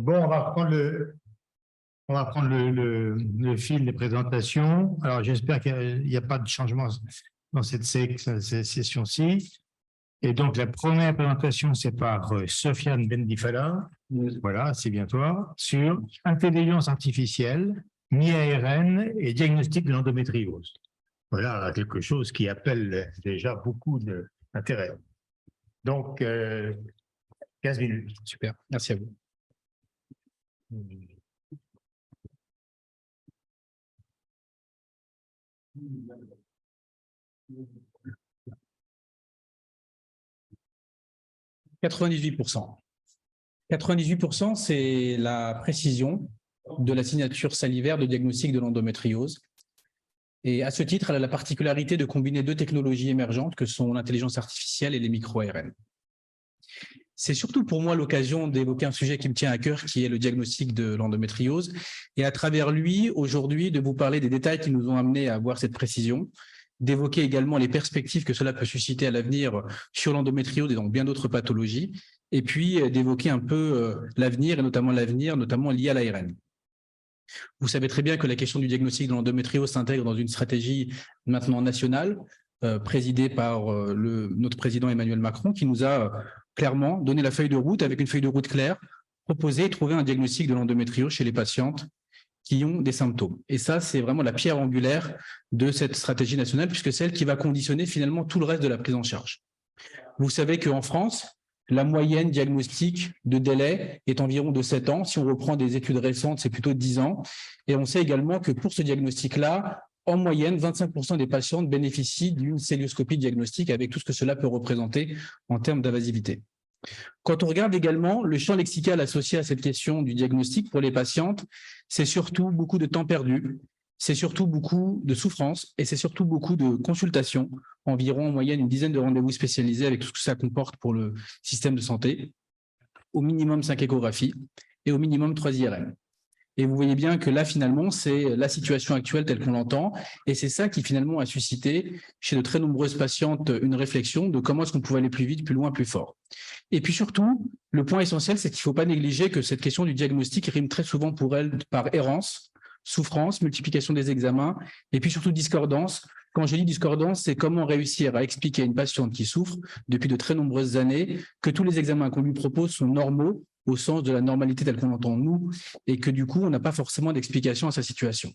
Bon, on va prendre le fil des présentations. Alors, j'espère qu'il n'y a pas de changement dans cette session-ci. Et donc, la première présentation, c'est par Sofiane Bendifala, voilà, c'est bien toi, sur intelligence artificielle, mi-ARN et diagnostic de l'endométriose. Voilà quelque chose qui appelle déjà beaucoup d'intérêt. Donc, 15 minutes. Super, merci à vous. « 98%. 98%, c'est la précision de la signature salivaire de diagnostic de l'endométriose. Et à ce titre, elle a la particularité de combiner deux technologies émergentes que sont l'intelligence artificielle et les micro-ARN. C'est surtout pour moi l'occasion d'évoquer un sujet qui me tient à cœur, qui est le diagnostic de l'endométriose. Et à travers lui, aujourd'hui, de vous parler des détails qui nous ont amenés à avoir cette précision, d'évoquer également les perspectives que cela peut susciter à l'avenir sur l'endométriose et donc bien d'autres pathologies, et puis d'évoquer un peu l'avenir, et notamment lié à l'ARN. Vous savez très bien que la question du diagnostic de l'endométriose s'intègre dans une stratégie maintenant nationale, présidée par notre président Emmanuel Macron, qui nous a clairement donné la feuille de route, avec une feuille de route claire, proposé et trouvé un diagnostic de l'endométriose chez les patientes qui ont des symptômes. Et ça, c'est vraiment la pierre angulaire de cette stratégie nationale, puisque c'est elle qui va conditionner finalement tout le reste de la prise en charge. Vous savez qu'en France, la moyenne diagnostique de délai est environ de 7 ans. Si on reprend des études récentes, c'est plutôt 10 ans. Et on sait également que pour ce diagnostic-là, en moyenne, 25% des patientes bénéficient d'une célioscopie diagnostique avec tout ce que cela peut représenter en termes d'invasivité. Quand on regarde également le champ lexical associé à cette question du diagnostic pour les patientes, c'est surtout beaucoup de temps perdu, c'est surtout beaucoup de souffrance et c'est surtout beaucoup de consultations, environ en moyenne une dizaine de rendez-vous spécialisés avec tout ce que ça comporte pour le système de santé, au minimum 5 échographies et au minimum 3 IRM. Et vous voyez bien que là, finalement, c'est la situation actuelle telle qu'on l'entend. Et c'est ça qui, finalement, a suscité chez de très nombreuses patientes une réflexion de comment est-ce qu'on pouvait aller plus vite, plus loin, plus fort. Et puis surtout, le point essentiel, c'est qu'il ne faut pas négliger que cette question du diagnostic rime très souvent pour elle par errance, souffrance, multiplication des examens, et puis surtout discordance. Quand je dis discordance, c'est comment réussir à expliquer à une patiente qui souffre depuis de très nombreuses années que tous les examens qu'on lui propose sont normaux, au sens de la normalité telle qu'on l'entend nous, et que du coup, on n'a pas forcément d'explication à sa situation.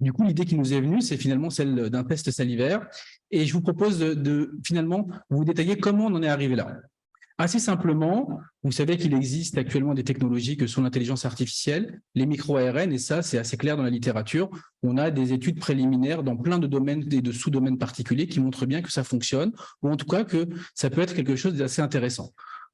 Du coup, l'idée qui nous est venue, c'est finalement celle d'un test salivaire, et je vous propose de finalement vous détailler comment on en est arrivé là. Assez simplement, vous savez qu'il existe actuellement des technologies que sont l'intelligence artificielle, les micro-ARN, et ça, c'est assez clair dans la littérature. On a des études préliminaires dans plein de domaines et de sous-domaines particuliers qui montrent bien que ça fonctionne, ou en tout cas que ça peut être quelque chose d'assez intéressant.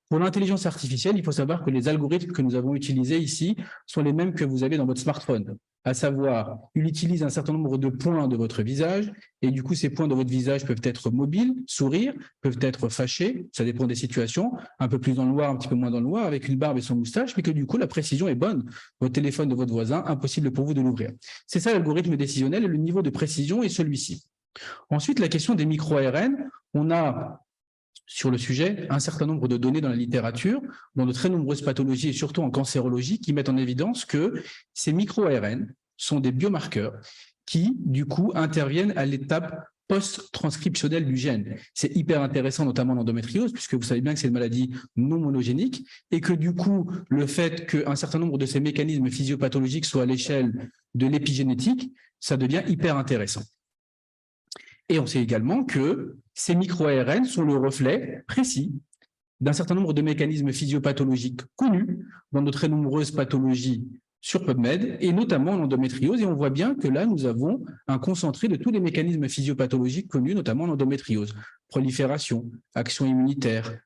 Pour l'intelligence artificielle, il faut savoir que les algorithmes que nous avons utilisés ici sont les mêmes que vous avez dans votre smartphone, à savoir, il utilise un certain nombre de points de votre visage, et du coup, ces points de votre visage peuvent être mobiles, sourire, peuvent être fâchés, ça dépend des situations, un peu plus dans le noir, un petit peu moins dans le noir, avec une barbe et son moustache, mais que du coup, la précision est bonne. Votre téléphone de votre voisin, impossible pour vous de l'ouvrir. C'est ça l'algorithme décisionnel, et le niveau de précision est celui-ci. Ensuite, la question des micro-ARN, on a sur le sujet un certain nombre de données dans la littérature, dans de très nombreuses pathologies et surtout en cancérologie, qui mettent en évidence que ces micro-ARN sont des biomarqueurs qui, du coup, interviennent à l'étape post-transcriptionnelle du gène. C'est hyper intéressant, notamment l'endométriose, puisque vous savez bien que c'est une maladie non monogénique et que, du coup, le fait qu'un certain nombre de ces mécanismes physiopathologiques soient à l'échelle de l'épigénétique, ça devient hyper intéressant. Et on sait également que ces micro-ARN sont le reflet précis d'un certain nombre de mécanismes physiopathologiques connus dans de très nombreuses pathologies sur PubMed, et notamment l'endométriose. Et on voit bien que là, nous avons un concentré de tous les mécanismes physiopathologiques connus, notamment l'endométriose, prolifération, action immunitaire,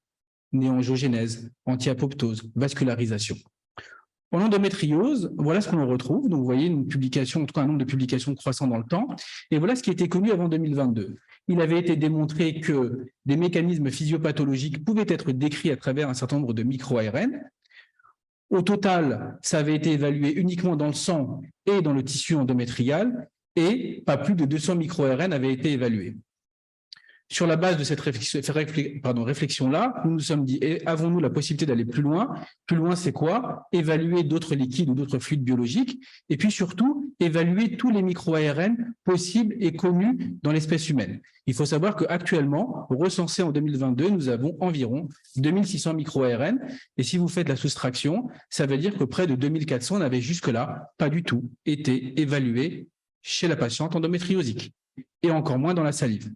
néangiogénèse, anti-apoptose, vascularisation. En endométriose, voilà ce qu'on retrouve. Donc, vous voyez une publication, en tout cas un nombre de publications croissant dans le temps. Et voilà ce qui était connu avant 2022. Il avait été démontré que des mécanismes physiopathologiques pouvaient être décrits à travers un certain nombre de micro-ARN. Au total, ça avait été évalué uniquement dans le sang et dans le tissu endométrial, et pas plus de 200 micro-ARN avaient été évalués. sur la base de cette réflexion-là, nous nous sommes dit, avons-nous la possibilité d'aller plus loin? Plus loin, c'est quoi? Évaluer d'autres liquides ou d'autres fluides biologiques, et puis surtout, évaluer tous les micro-ARN possibles et connus dans l'espèce humaine. Il faut savoir qu'actuellement, recensés en 2022, nous avons environ 2600 micro-ARN, et si vous faites la soustraction, ça veut dire que près de 2400 n'avaient jusque-là pas du tout été évalués chez la patiente endométriosique, et encore moins dans la salive.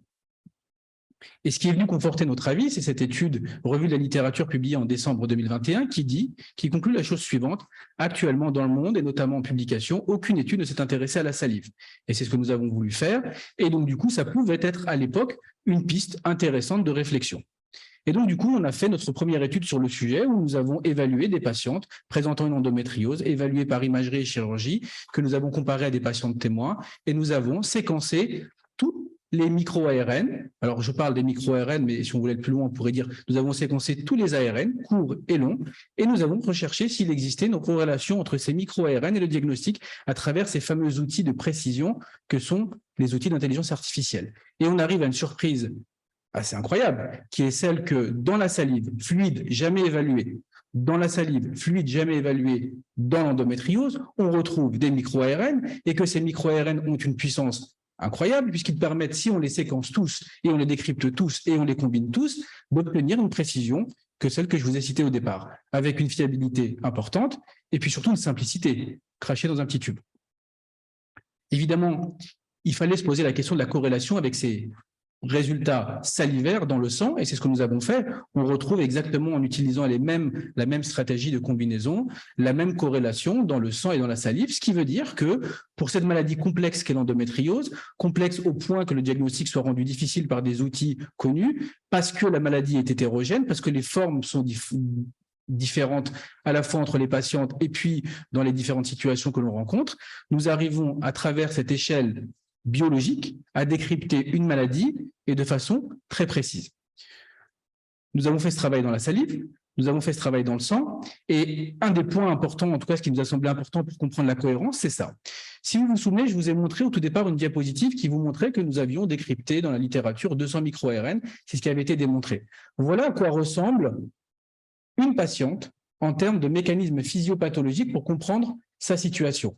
Et ce qui est venu conforter notre avis, c'est cette étude revue de la littérature publiée en décembre 2021 qui conclut la chose suivante. Actuellement dans le monde, et notamment en publication, aucune étude ne s'est intéressée à la salive. Et c'est ce que nous avons voulu faire. Et donc, du coup, ça pouvait être à l'époque une piste intéressante de réflexion. Et donc, du coup, on a fait notre première étude sur le sujet où nous avons évalué des patientes présentant une endométriose, évaluées par imagerie et chirurgie, que nous avons comparées à des patientes témoins, et nous avons séquencé tous les micro-ARN. Alors, je parle des micro-ARN, mais si on voulait être plus loin, on pourrait dire nous avons séquencé tous les ARN, courts et longs, et nous avons recherché s'il existait une corrélation entre ces micro-ARN et le diagnostic à travers ces fameux outils de précision que sont les outils d'intelligence artificielle. Et on arrive à une surprise assez incroyable, qui est celle que dans la salive, fluide jamais évalué, dans la salive, fluide jamais évalué dans l'endométriose, on retrouve des micro-ARN et que ces micro-ARN ont une puissance incroyable puisqu'ils permettent, si on les séquence tous et on les décrypte tous et on les combine tous, d'obtenir une précision que celle que je vous ai citée au départ, avec une fiabilité importante et puis surtout une simplicité, crachée dans un petit tube. Évidemment, il fallait se poser la question de la corrélation avec ces résultats salivaires dans le sang, et c'est ce que nous avons fait. On retrouve exactement en utilisant la même stratégie de combinaison, la même corrélation dans le sang et dans la salive, ce qui veut dire que pour cette maladie complexe qu'est l'endométriose, complexe au point que le diagnostic soit rendu difficile par des outils connus, parce que la maladie est hétérogène, parce que les formes sont différentes à la fois entre les patientes et puis dans les différentes situations que l'on rencontre, nous arrivons à travers cette échelle biologique à décrypter une maladie et de façon très précise. Nous avons fait ce travail dans la salive, nous avons fait ce travail dans le sang, et un des points importants, en tout cas ce qui nous a semblé important pour comprendre la cohérence, c'est ça. Si vous vous souvenez, je vous ai montré au tout départ une diapositive qui vous montrait que nous avions décrypté dans la littérature 200 micro-ARN, c'est ce qui avait été démontré. Voilà à quoi ressemble une patiente en termes de mécanismes physiopathologiques pour comprendre sa situation.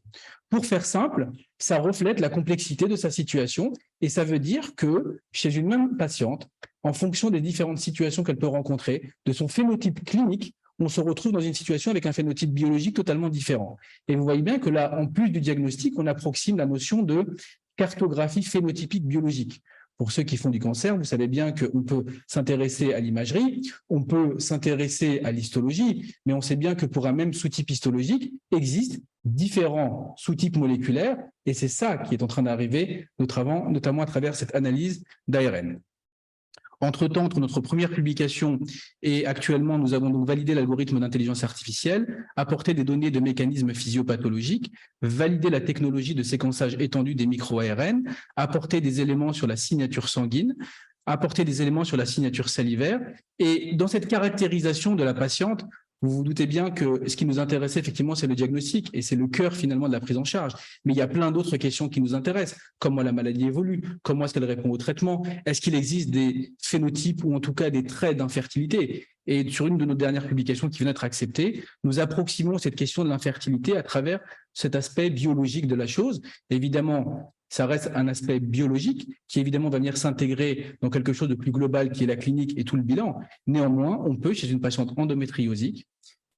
Pour faire simple, ça reflète la complexité de sa situation et ça veut dire que chez une même patiente, en fonction des différentes situations qu'elle peut rencontrer, de son phénotype clinique, on se retrouve dans une situation avec un phénotype biologique totalement différent. Et vous voyez bien que là, en plus du diagnostic, on approxime la notion de cartographie phénotypique biologique. Pour ceux qui font du cancer, vous savez bien qu'on peut s'intéresser à l'imagerie, on peut s'intéresser à l'histologie, mais on sait bien que pour un même sous-type histologique, existent différents sous-types moléculaires, et c'est ça qui est en train d'arriver, notamment à travers cette analyse d'ARN. Entre-temps, entre notre première publication et actuellement, nous avons donc validé l'algorithme d'intelligence artificielle, apporté des données de mécanismes physiopathologiques, validé la technologie de séquençage étendu des micro-ARN, apporté des éléments sur la signature sanguine, apporté des éléments sur la signature salivaire. Et dans cette caractérisation de la patiente, vous vous doutez bien que ce qui nous intéressait effectivement, c'est le diagnostic et c'est le cœur finalement de la prise en charge. Mais il y a plein d'autres questions qui nous intéressent. Comment la maladie évolue? Comment est-ce qu'elle répond au traitement? Est-ce qu'il existe des phénotypes ou en tout cas des traits d'infertilité? Et sur une de nos dernières publications qui vient d'être acceptée, nous approximons cette question de l'infertilité à travers cet aspect biologique de la chose. Évidemment, ça reste un aspect biologique qui évidemment va venir s'intégrer dans quelque chose de plus global qui est la clinique et tout le bilan. Néanmoins, on peut, chez une patiente endométriosique,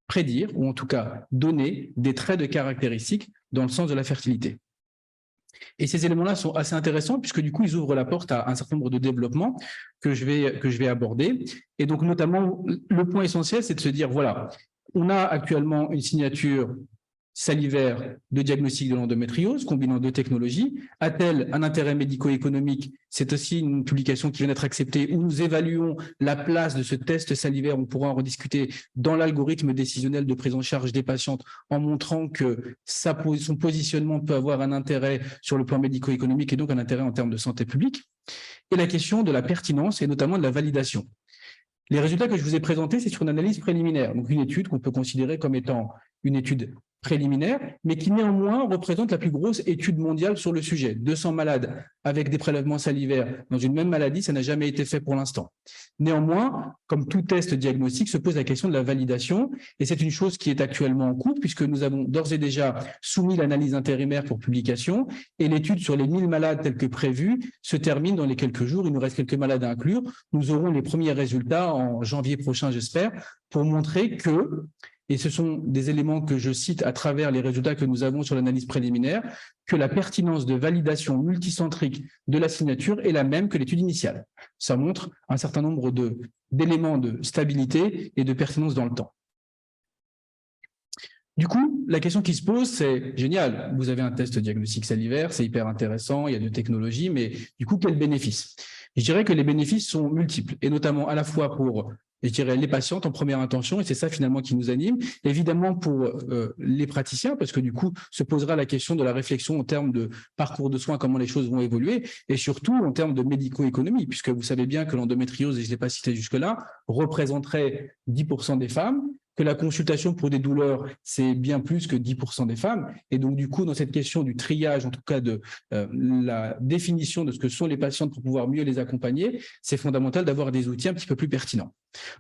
prédire ou en tout cas donner des traits de caractéristiques dans le sens de la fertilité. Et ces éléments-là sont assez intéressants puisque du coup, ils ouvrent la porte à un certain nombre de développements que je vais aborder. Et donc, notamment, le point essentiel, c'est de se dire, voilà, on a actuellement une signature salivaire de diagnostic de l'endométriose, combinant deux technologies. A-t-elle un intérêt médico-économique? C'est aussi une publication qui vient d'être acceptée où nous évaluons la place de ce test salivaire. On pourra en rediscuter dans l'algorithme décisionnel de prise en charge des patientes en montrant que son positionnement peut avoir un intérêt sur le plan médico-économique et donc un intérêt en termes de santé publique. Et la question de la pertinence et notamment de la validation. Les résultats que je vous ai présentés, c'est sur une analyse préliminaire, donc une étude qu'on peut considérer comme étant une étude préliminaire, mais qui néanmoins représente la plus grosse étude mondiale sur le sujet. 200 malades avec des prélèvements salivaires dans une même maladie, ça n'a jamais été fait pour l'instant. Néanmoins, comme tout test diagnostique, se pose la question de la validation, et c'est une chose qui est actuellement en cours, puisque nous avons d'ores et déjà soumis l'analyse intérimaire pour publication, et l'étude sur les 1000 malades telle que prévue se termine dans les quelques jours. Il nous reste quelques malades à inclure. Nous aurons les premiers résultats en janvier prochain, j'espère, pour montrer que, et ce sont des éléments que je cite à travers les résultats que nous avons sur l'analyse préliminaire, que la pertinence de validation multicentrique de la signature est la même que l'étude initiale. Ça montre un certain nombre d'éléments de stabilité et de pertinence dans le temps. Du coup, la question qui se pose, c'est génial, vous avez un test diagnostic salivaire, c'est hyper intéressant, il y a de technologies, mais du coup, quels bénéfices? Je dirais que les bénéfices sont multiples, et notamment à la fois pour, je dirais, les patientes en première intention, et c'est ça finalement qui nous anime, évidemment pour les praticiens, parce que du coup, se posera la question de la réflexion en termes de parcours de soins, comment les choses vont évoluer, et surtout en termes de médico-économie, puisque vous savez bien que l'endométriose, et je ne l'ai pas cité jusque-là, représenterait 10% des femmes, que la consultation pour des douleurs, c'est bien plus que 10% des femmes. Et donc, du coup, dans cette question du triage, en tout cas de la définition de ce que sont les patientes pour pouvoir mieux les accompagner, c'est fondamental d'avoir des outils un petit peu plus pertinents.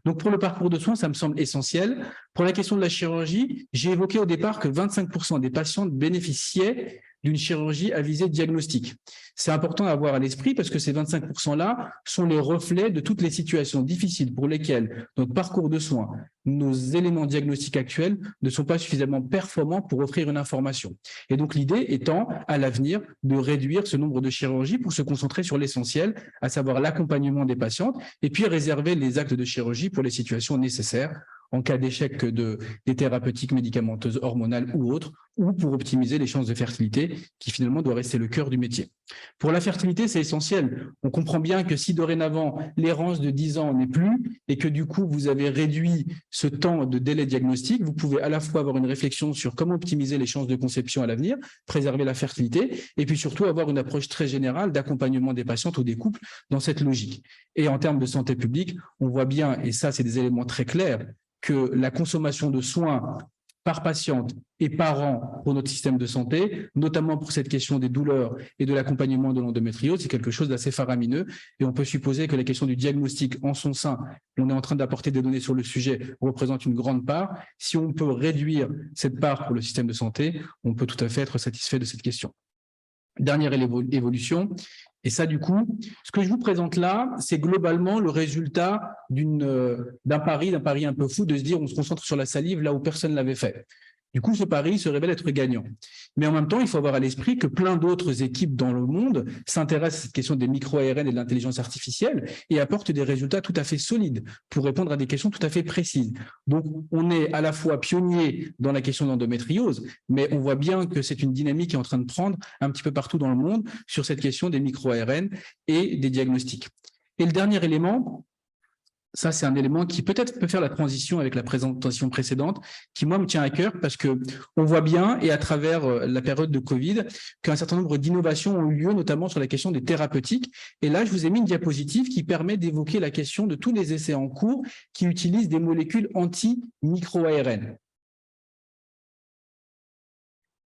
Donc, pour le parcours de soins, ça me semble essentiel. Pour la question de la chirurgie, j'ai évoqué au départ que 25% des patientes bénéficiaient d'une chirurgie à visée diagnostique. C'est important à avoir à l'esprit parce que ces 25%-là sont les reflets de toutes les situations difficiles pour lesquelles notre parcours de soins, nos éléments diagnostiques actuels ne sont pas suffisamment performants pour offrir une information. Et donc l'idée étant à l'avenir de réduire ce nombre de chirurgies pour se concentrer sur l'essentiel, à savoir l'accompagnement des patientes et puis réserver les actes de chirurgie pour les situations nécessaires en cas d'échec des thérapeutiques médicamenteuses hormonales ou autres, ou pour optimiser les chances de fertilité, qui finalement doit rester le cœur du métier. Pour la fertilité, c'est essentiel. On comprend bien que si dorénavant, l'errance de 10 ans n'est plus, et que du coup, vous avez réduit ce temps de délai diagnostique, vous pouvez à la fois avoir une réflexion sur comment optimiser les chances de conception à l'avenir, préserver la fertilité, et puis surtout avoir une approche très générale d'accompagnement des patientes ou des couples dans cette logique. Et en termes de santé publique, on voit bien, et ça, c'est des éléments très clairs, que la consommation de soins par patiente et par an pour notre système de santé, notamment pour cette question des douleurs et de l'accompagnement de l'endométriose, c'est quelque chose d'assez faramineux. Et on peut supposer que la question du diagnostic en son sein, on est en train d'apporter des données sur le sujet, représente une grande part. Si on peut réduire cette part pour le système de santé, on peut tout à fait être satisfait de cette question. Dernière évolution, et ça du coup, ce que je vous présente là, c'est globalement le résultat d'un pari un peu fou de se dire on se concentre sur la salive là où personne ne l'avait fait. Du coup, ce pari se révèle être gagnant. Mais en même temps, il faut avoir à l'esprit que plein d'autres équipes dans le monde s'intéressent à cette question des micro-ARN et de l'intelligence artificielle et apportent des résultats tout à fait solides pour répondre à des questions tout à fait précises. Donc, on est à la fois pionnier dans la question de l'endométriose, mais on voit bien que c'est une dynamique qui est en train de prendre un petit peu partout dans le monde sur cette question des micro-ARN et des diagnostics. Et le dernier élément, ça, c'est un élément qui peut-être peut faire la transition avec la présentation précédente, qui, moi, me tient à cœur parce qu'on voit bien, et à travers la période de Covid, qu'un certain nombre d'innovations ont eu lieu, notamment sur la question des thérapeutiques. Et là, je vous ai mis une diapositive qui permet d'évoquer la question de tous les essais en cours qui utilisent des molécules anti-micro-ARN.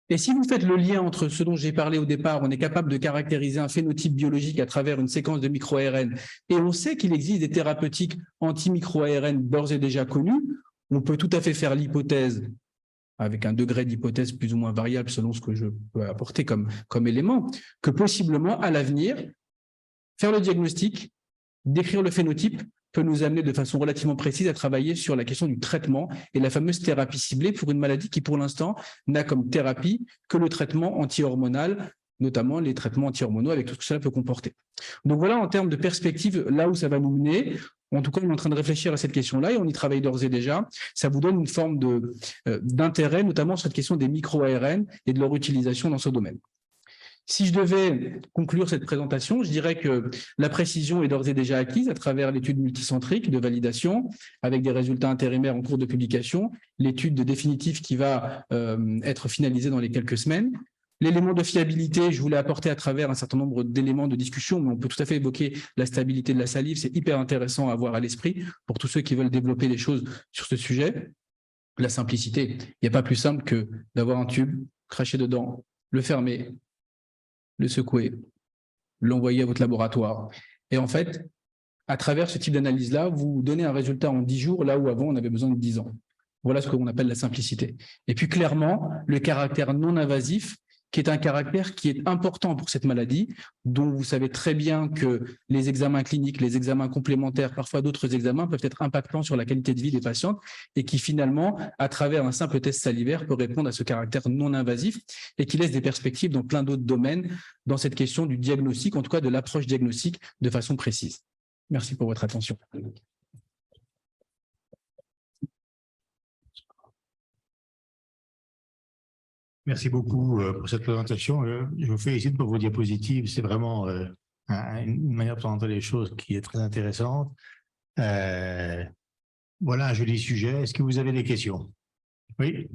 Et si vous faites le lien entre ce dont j'ai parlé au départ, on est capable de caractériser un phénotype biologique à travers une séquence de micro-ARN, et on sait qu'il existe des thérapeutiques anti-micro-ARN d'ores et déjà connues, on peut tout à fait faire l'hypothèse, avec un degré d'hypothèse plus ou moins variable selon ce que je peux apporter comme élément, que possiblement, à l'avenir, faire le diagnostic, décrire le phénotype, peut nous amener de façon relativement précise à travailler sur la question du traitement et la fameuse thérapie ciblée pour une maladie qui, pour l'instant, n'a comme thérapie que le traitement anti-hormonal, notamment les traitements anti-hormonaux avec tout ce que cela peut comporter. Donc voilà, en termes de perspective, là où ça va nous mener. En tout cas, on est en train de réfléchir à cette question-là et on y travaille d'ores et déjà. Ça vous donne une forme d'intérêt, notamment sur cette question des micro-ARN et de leur utilisation dans ce domaine. Si je devais conclure cette présentation, je dirais que la précision est d'ores et déjà acquise à travers l'étude multicentrique de validation, avec des résultats intérimaires en cours de publication, l'étude définitive qui va être finalisée dans les quelques semaines. L'élément de fiabilité, je voulais apporter à travers un certain nombre d'éléments de discussion, mais on peut tout à fait évoquer la stabilité de la salive, c'est hyper intéressant à avoir à l'esprit pour tous ceux qui veulent développer des choses sur ce sujet. la simplicité. Il n'y a pas plus simple que d'avoir un tube, cracher dedans, le fermer, le secouer, l'envoyer à votre laboratoire. Et en fait, à travers ce type d'analyse-là, vous donnez un résultat en 10 jours, là où avant, on avait besoin de 10 ans. Voilà ce qu'on appelle la simplicité. Et puis clairement, le caractère non invasif, qui est un caractère qui est important pour cette maladie, dont vous savez très bien que les examens cliniques, les examens complémentaires, parfois d'autres examens peuvent être impactants sur la qualité de vie des patientes et qui finalement, à travers un simple test salivaire, peut répondre à ce caractère non invasif et qui laisse des perspectives dans plein d'autres domaines dans cette question du diagnostic, en tout cas de l'approche diagnostique de façon précise. Merci pour votre attention. Merci beaucoup pour cette présentation. Je vous félicite pour vos diapositives. C'est vraiment une manière de présenter les choses qui est très intéressante. Voilà un joli sujet. Est-ce que vous avez des questions? Oui.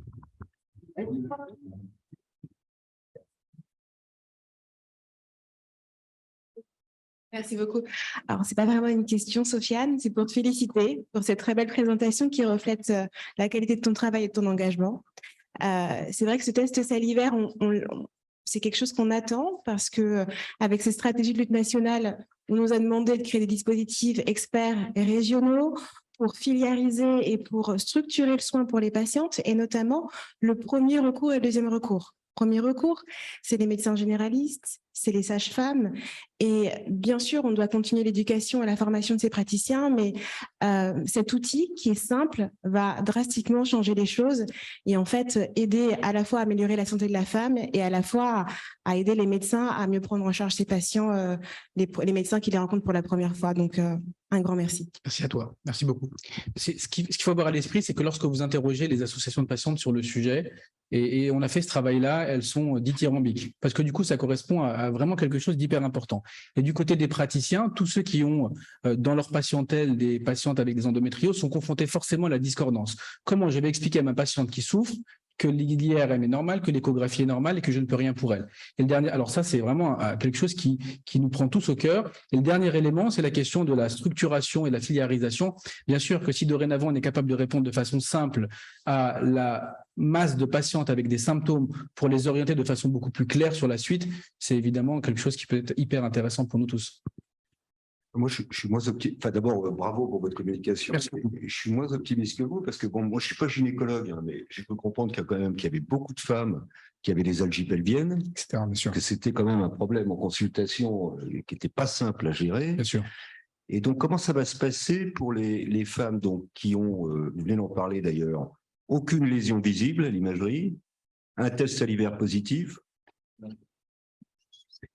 Merci beaucoup. Alors, ce n'est pas vraiment une question, Sofiane, c'est pour te féliciter pour cette très belle présentation qui reflète la qualité de ton travail et de ton engagement. C'est vrai que ce test salivaire, c'est quelque chose qu'on attend parce que avec ces stratégies de lutte nationale, on nous a demandé de créer des dispositifs experts et régionaux pour filiariser et pour structurer le soin pour les patientes, et notamment le premier recours et le deuxième recours. Premier recours, c'est les médecins généralistes, c'est les sages-femmes. Et bien sûr, on doit continuer l'éducation et la formation de ces praticiens, mais cet outil qui est simple va drastiquement changer les choses et en fait aider à la fois à améliorer la santé de la femme et à la fois à aider les médecins à mieux prendre en charge ces patients, les médecins qui les rencontrent pour la première fois. Donc, un grand merci. Merci à toi. Merci beaucoup. Ce qu'il faut avoir à l'esprit, c'est que lorsque vous interrogez les associations de patientes sur le sujet, et on a fait ce travail-là, elles sont dithyrambiques, parce que du coup, ça correspond à vraiment quelque chose d'hyper important. Et du côté des praticiens, tous ceux qui ont dans leur patientèle des patientes avec des endométrioses sont confrontés forcément à la discordance. Comment je vais expliquer à ma patiente qui souffre que l'IRM est normal, que l'échographie est normale et que je ne peux rien pour elle. Et le dernier, alors ça, c'est vraiment quelque chose qui nous prend tous au cœur. Et le dernier élément, c'est la question de la structuration et de la filiarisation. Bien sûr que si dorénavant, on est capable de répondre de façon simple à la masse de patientes avec des symptômes pour les orienter de façon beaucoup plus claire sur la suite, c'est évidemment quelque chose qui peut être hyper intéressant pour nous tous. Moi, je suis moins optimiste. Enfin, d'abord, bravo pour votre communication. Merci. Je suis moins optimiste que vous parce que, bon, moi, je ne suis pas gynécologue, hein, mais j'ai pu comprendre qu'il y avait beaucoup de femmes qui avaient des algies pelviennes, etc. Bien sûr. que c'était quand même un problème en consultation qui n'était pas simple à gérer. Bien sûr. Et donc, comment ça va se passer pour les femmes donc, qui ont, vous venez d'en parler d'ailleurs, aucune lésion visible à l'imagerie, un test salivaire positif?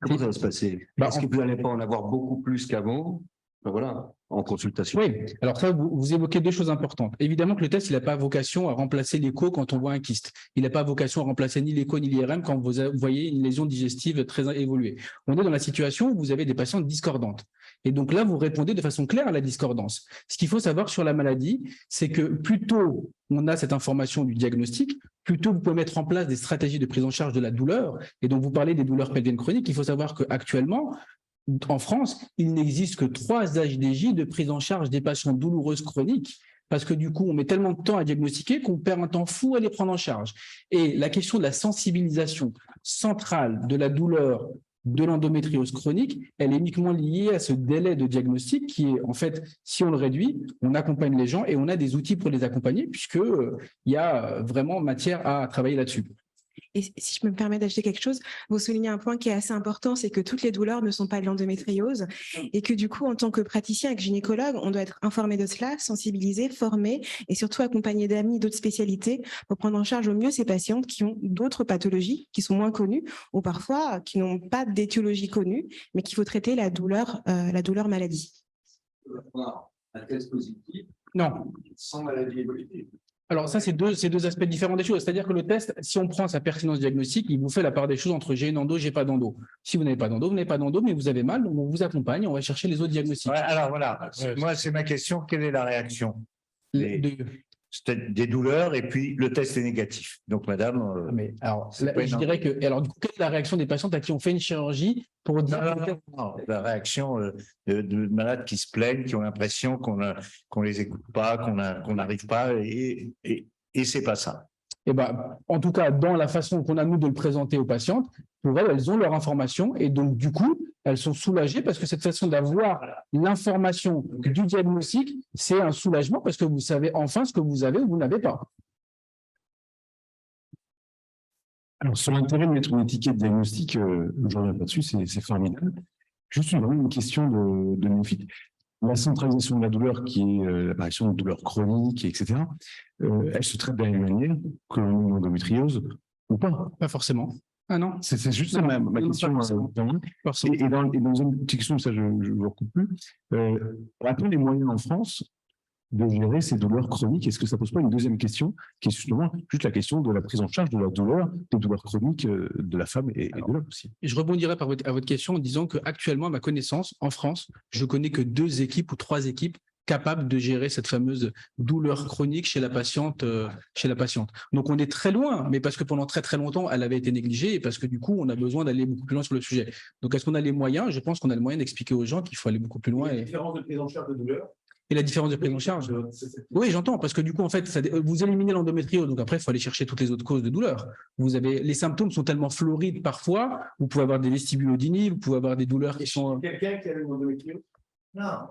Comment ça va se passer? Est-ce que vous n'allez pas en avoir beaucoup plus qu'avant? Ben voilà, en consultation. Oui, alors ça, vous évoquez deux choses importantes. Évidemment que le test, il n'a pas vocation à remplacer l'écho quand on voit un kyste. Il n'a pas vocation à remplacer ni l'écho ni l'IRM quand vous voyez une lésion digestive très évoluée. On est dans la situation où vous avez des patientes discordantes. Et donc là, vous répondez de façon claire à la discordance. Ce qu'il faut savoir sur la maladie, c'est que plus tôt on a cette information du diagnostic, plus tôt vous pouvez mettre en place des stratégies de prise en charge de la douleur. Et donc, vous parlez des douleurs pelviennes chroniques. Il faut savoir qu'actuellement, en France, il n'existe que 3 HDJ de prise en charge des patients douloureuses chroniques, parce que du coup, on met tellement de temps à diagnostiquer qu'on perd un temps fou à les prendre en charge. Et la question de la sensibilisation centrale de la douleur de l'endométriose chronique, elle est uniquement liée à ce délai de diagnostic qui est, en fait, si on le réduit, on accompagne les gens et on a des outils pour les accompagner puisqu'il y a vraiment matière à travailler là-dessus. Et si je me permets d'ajouter quelque chose, vous soulignez un point qui est assez important, c'est que toutes les douleurs ne sont pas de l'endométriose et que du coup, en tant que praticien et que gynécologue, on doit être informé de cela, sensibilisé, formé et surtout accompagné d'amis d'autres spécialités pour prendre en charge au mieux ces patientes qui ont d'autres pathologies qui sont moins connues ou parfois qui n'ont pas d'étiologie connue, mais qu'il faut traiter la douleur maladie. Un test positif? Non. Sans maladie évolutive. Alors ça, c'est deux aspects différents des choses. C'est-à-dire que le test, si on prend sa pertinence diagnostique, il vous fait la part des choses entre j'ai une endo, j'ai pas d'endo. Si vous n'avez pas d'endo, vous n'avez pas d'endo, mais vous avez mal, donc on vous accompagne, on va chercher les autres diagnostics. Ouais, alors voilà, moi c'est ma question, quelle est la réaction des douleurs et puis le test est négatif. Donc madame… mais alors, je dirais que… Alors du coup, quelle est la réaction des patientes à qui on fait une chirurgie pour dire… Non, la réaction de malades qui se plaignent, qui ont l'impression qu'on les écoute pas, qu'on n'arrive pas. Et Et c'est pas ça. Eh ben, en tout cas, dans la façon qu'on a, nous, de le présenter aux patientes, pour elles, elles ont leur information et donc, du coup, elles sont soulagées parce que cette façon d'avoir l'information du diagnostic, c'est un soulagement parce que vous savez enfin ce que vous avez ou vous n'avez pas. Alors, sur l'intérêt de mettre une étiquette diagnostique, je ne reviens pas dessus, c'est formidable. Juste une question de néophyte. La centralisation de la douleur, qui est l'apparition de douleurs chroniques, etc., elle se traite de la même manière que l'endométriose ou pas? Pas forcément. Ah non. C'est juste Non, ma non, question. pas forcément. Et dans une petite question, ça je ne vous recoupe plus, a-t-on les moyens en France de gérer ces douleurs chroniques? Est-ce que ça ne pose pas une deuxième question, qui est justement juste la question de la prise en charge de la douleur, des douleurs chroniques de la femme et de l'homme aussi? Et je rebondirai à votre question en disant qu'actuellement, à ma connaissance, en France, je connais que 2 équipes ou 3 équipes capables de gérer cette fameuse douleur chronique chez la patiente. Donc, on est très loin, mais parce que pendant très, très longtemps, elle avait été négligée et parce que du coup, on a besoin d'aller beaucoup plus loin sur le sujet. Donc, est-ce qu'on a les moyens? Je pense qu'on a le moyen d'expliquer aux gens qu'il faut aller beaucoup plus loin. La différence de prise en charge de douleur. Et la différence de prise en charge. Oui, j'entends, parce que du coup, en fait, vous éliminez l'endométriose, donc après, il faut aller chercher toutes les autres causes de douleur. Les symptômes sont tellement florides parfois, vous pouvez avoir des vestibulodynies, vous pouvez avoir des douleurs qui sont… Quelqu'un qui a une endométriose? Non.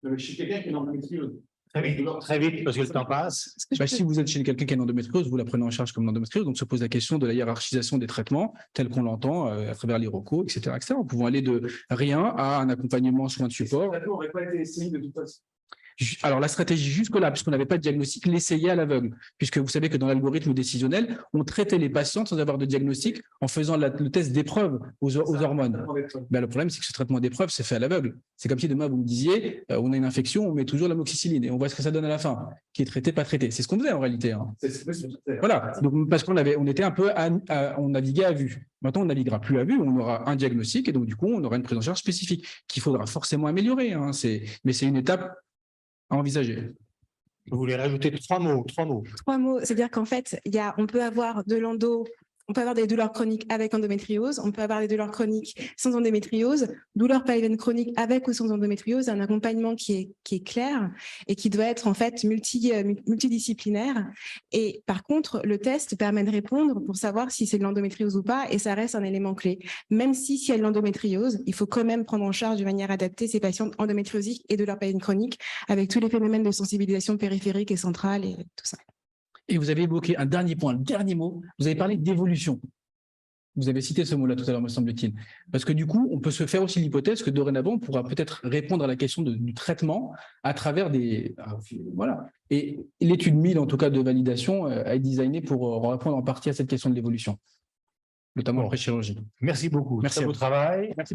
Mais chez quelqu'un qui a une endométriose. Très vite, parce que le temps passe. Si vous êtes chez quelqu'un qui a une endométriose, vous la prenez en charge comme l'endométriose, donc se pose la question de la hiérarchisation des traitements, tel qu'on l'entend à travers les ROCO, etc., etc. Nous pouvons aller de rien à un accompagnement, soins de support. On n'aurait pas été essayé de toute façon. Alors, la stratégie jusque-là, puisqu'on n'avait pas de diagnostic, l'essayer à l'aveugle, puisque vous savez que dans l'algorithme décisionnel, on traitait les patientes sans avoir de diagnostic en faisant le test d'épreuve aux hormones. Ben, le problème, c'est que ce traitement d'épreuve, c'est fait à l'aveugle. C'est comme si demain, vous me disiez, on a une infection, on met toujours l'amoxicilline et on voit ce que ça donne à la fin, qui est traité, pas traité. C'est ce qu'on faisait en réalité. Hein. Voilà, donc, parce on était un peu, on naviguait à vue. Maintenant, on naviguera plus à vue, on aura un diagnostic et donc, du coup, on aura une prise en charge spécifique qu'il faudra forcément améliorer. Hein. Mais c'est une étape à envisager. Vous voulez rajouter 3 mots? 3 mots. 3 mots, c'est-à-dire qu'en fait, on peut avoir de l'endo, on peut avoir des douleurs chroniques avec endométriose, on peut avoir des douleurs chroniques sans endométriose, douleurs pelviennes chroniques avec ou sans endométriose, un accompagnement qui est clair et qui doit être en fait multidisciplinaire. Et par contre, le test permet de répondre pour savoir si c'est de l'endométriose ou pas, et ça reste un élément clé. Même s'il y a de l'endométriose, il faut quand même prendre en charge de manière adaptée ces patientes endométriosiques et douleurs pelviennes chroniques avec tous les phénomènes de sensibilisation périphérique et centrale et tout ça. Et vous avez évoqué un dernier point, le dernier mot, vous avez parlé d'évolution. Vous avez cité ce mot-là tout à l'heure, me semble-t-il. Parce que du coup, on peut se faire aussi l'hypothèse que dorénavant, on pourra peut-être répondre à la question du traitement à travers des… Voilà. Et l'étude 1000, en tout cas, de validation, a été designée pour répondre en partie à cette question de l'évolution, notamment après chirurgie. Merci beaucoup. Merci Très à beau vous. travail. Merci.